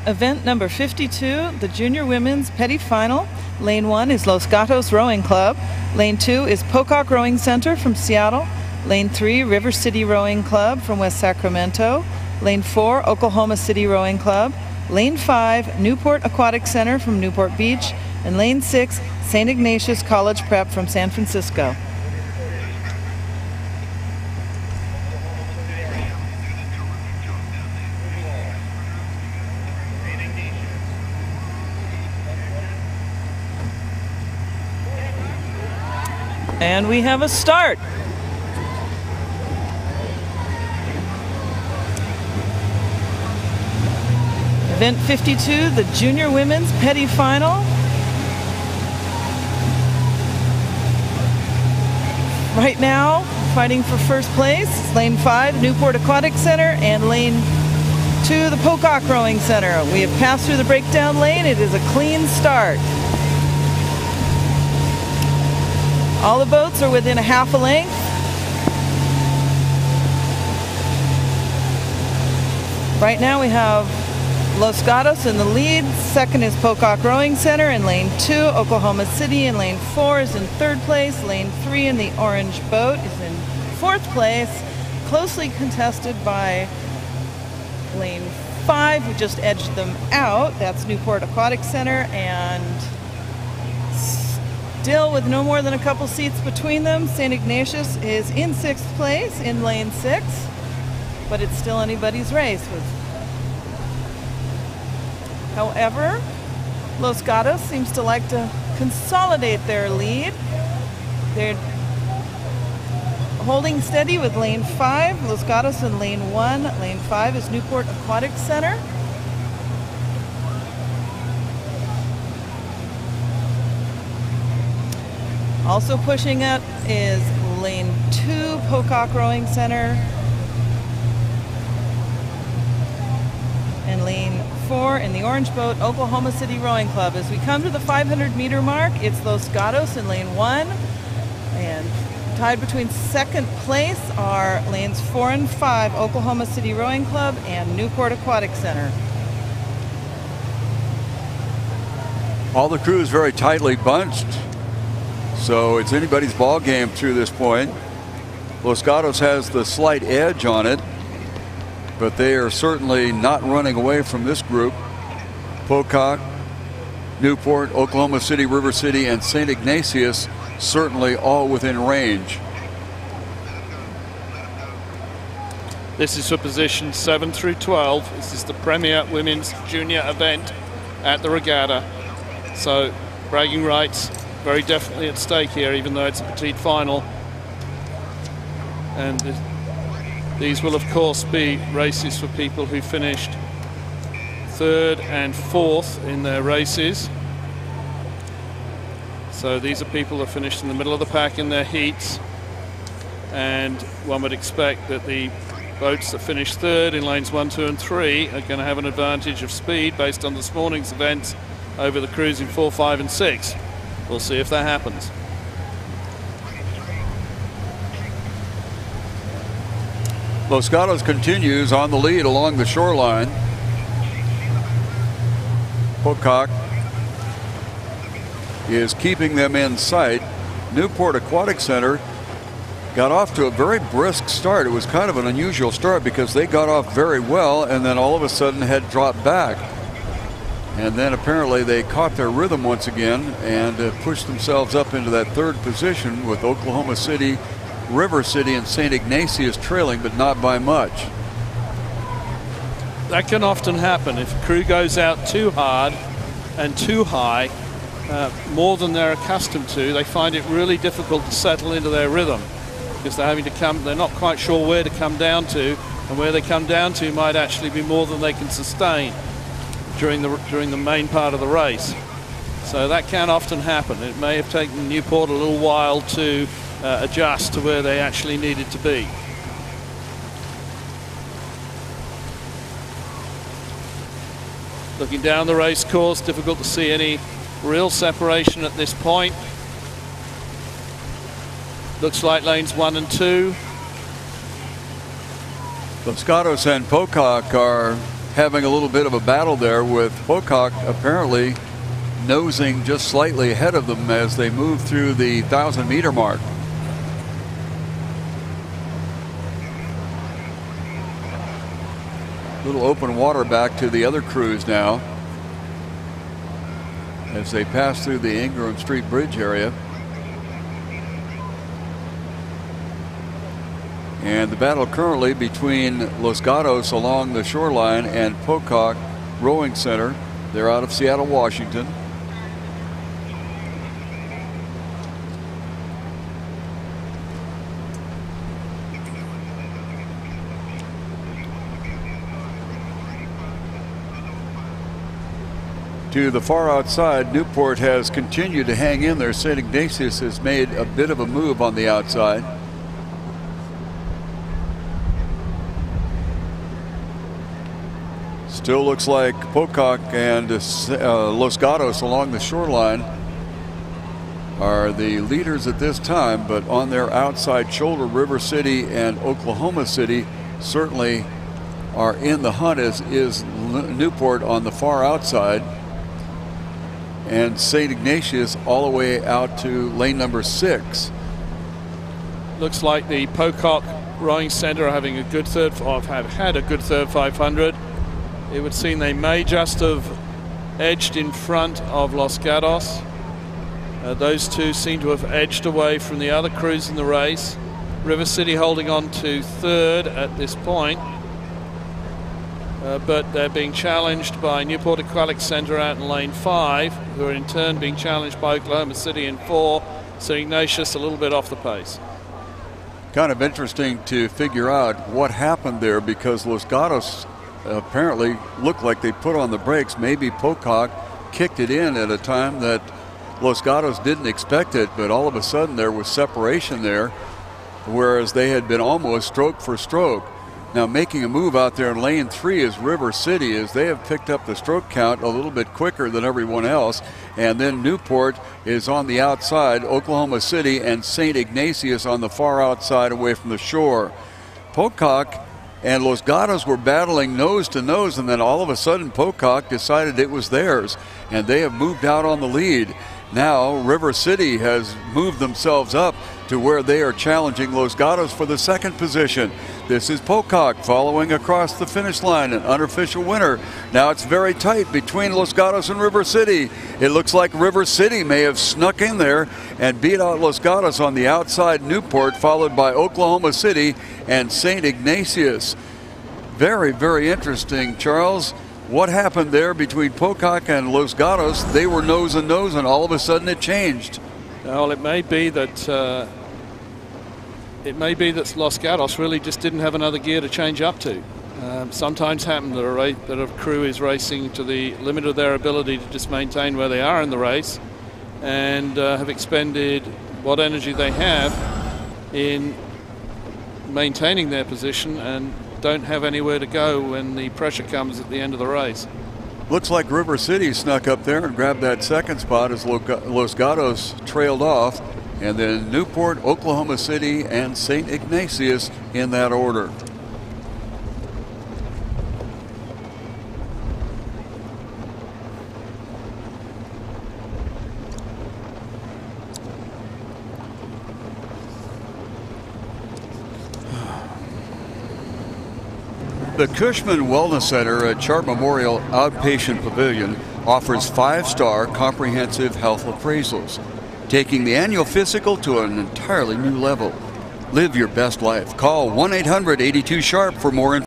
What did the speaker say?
Event number 52, the Junior Women's Petite Final. Lane 1 is Los Gatos Rowing Club. Lane 2 is Pocock Rowing Center from Seattle. Lane 3, River City Rowing Club from West Sacramento. Lane 4, Oklahoma City Rowing Club. Lane 5, Newport Aquatic Center from Newport Beach. And Lane 6, St. Ignatius College Prep from San Francisco. And we have a start. Event 52, the Junior Women's Petite Final. Right now, fighting for first place, Lane 5, Newport Aquatic Center, and Lane 2, the Pocock Rowing Center. We have passed through the breakdown lane. It is a clean start. All the boats are within a half a length. Right now we have Los Gatos in the lead. Second is Pocock Rowing Center in lane 2. Oklahoma City in lane 4 is in third place. Lane 3 in the orange boat is in fourth place. Closely contested by lane 5, who just edged them out. That's Newport Aquatic Center, and still with no more than a couple seats between them, St. Ignatius is in sixth place in lane 6, but it's still anybody's race. However, Los Gatos seems to like to consolidate their lead. They're holding steady with lane 5, Los Gatos in lane 1. Lane 5 is Newport Aquatic Center. Also pushing it is lane 2, Pocock Rowing Center. And lane 4 in the orange boat, Oklahoma City Rowing Club. As we come to the 500-meter mark, it's Los Gatos in lane 1. And tied between second place are lanes 4 and 5, Oklahoma City Rowing Club and Newport Aquatic Center. All the crew is very tightly bunched. So it's anybody's ball game through this point. Los Gatos has the slight edge on it, but they are certainly not running away from this group. Pocock, Newport, Oklahoma City, River City, and St. Ignatius certainly all within range. This is for position 7 through 12. This is the premier women's junior event at the regatta. So bragging rights very definitely at stake here, even though it's a petite final. And these will of course be races for people who finished 3rd and 4th in their races. So these are people that finished in the middle of the pack in their heats, and one would expect that the boats that finished 3rd in lanes 1, 2 and 3 are going to have an advantage of speed based on this morning's events over the crews in 4, 5 and 6. We'll see if that happens. Los Gatos continues on the lead along the shoreline. Pocock is keeping them in sight. Newport Aquatic Center got off to a very brisk start. It was kind of an unusual start because they got off very well and then all of a sudden had dropped back. And then apparently they caught their rhythm once again and pushed themselves up into that 3rd position, with Oklahoma City, River City, and St. Ignatius trailing, but not by much. That can often happen if a crew goes out too hard and too high, more than they're accustomed to. They find it really difficult to settle into their rhythm because they're not quite sure where to come down to, and where they come down to might actually be more than they can sustain during the main part of the race. So that can often happen. It may have taken Newport a little while to adjust to where they actually needed to be. Looking down the race course, difficult to see any real separation at this point. Looks like lanes 1 and 2. Los Gatos and Pocock are having a little bit of a battle there, with Pocock apparently nosing just slightly ahead of them as they move through the 1,000-meter mark. Little open water back to the other crews now as they pass through the Ingram Street Bridge area. And the battle currently between Los Gatos along the shoreline and Pocock Rowing Center. They're out of Seattle, Washington. To the far outside, Newport has continued to hang in there. St. Ignatius has made a bit of a move on the outside. Still looks like Pocock and Los Gatos along the shoreline are the leaders at this time, but on their outside shoulder, River City and Oklahoma City certainly are in the hunt, as is Newport on the far outside, and St. Ignatius all the way out to lane number 6. Looks like the Pocock Rowing Center are having a good third, or have had a good third 500. It would seem they may just have edged in front of Los Gatos. Those two seem to have edged away from the other crews in the race. River City holding on to third at this point. But they're being challenged by Newport Aquatic Center out in lane 5, who are in turn being challenged by Oklahoma City in 4. So Ignatius a little bit off the pace. Kind of interesting to figure out what happened there, because Los Gatos apparently looked like they put on the brakes. Maybe Pocock kicked it in at a time that Los Gatos didn't expect it, but all of a sudden there was separation there, whereas they had been almost stroke for stroke. Now making a move out there in lane 3 is River City, as they have picked up the stroke count a little bit quicker than everyone else. And then Newport is on the outside, Oklahoma City and St. Ignatius on the far outside away from the shore. Pocock and Los Gatos were battling nose to nose, and then all of a sudden Pocock decided it was theirs, and they have moved out on the lead. Now River City has moved themselves up to where they are challenging Los Gatos for the second position. This is Pocock following across the finish line, an unofficial winner. Now it's very tight between Los Gatos and River City. It looks like River City may have snuck in there and beat out Los Gatos on the outside. Newport followed by Oklahoma City and St. Ignatius. Very, very interesting, Charles. What happened there between Pocock and Los Gatos? They were nose and nose, and all of a sudden it changed. Well, it may be that Los Gatos really just didn't have another gear to change up to. Sometimes happen that a crew is racing to the limit of their ability to just maintain where they are in the race, and have expended what energy they have in maintaining their position and don't have anywhere to go when the pressure comes at the end of the race. Looks like River City snuck up there and grabbed that second spot as Los Gatos trailed off, and then Newport, Oklahoma City, and St. Ignatius in that order. The Cushman Wellness Center at Chart Memorial Outpatient Pavilion offers 5-star comprehensive health appraisals, taking the annual physical to an entirely new level. Live your best life. Call 1-800-82-SHARP for more information.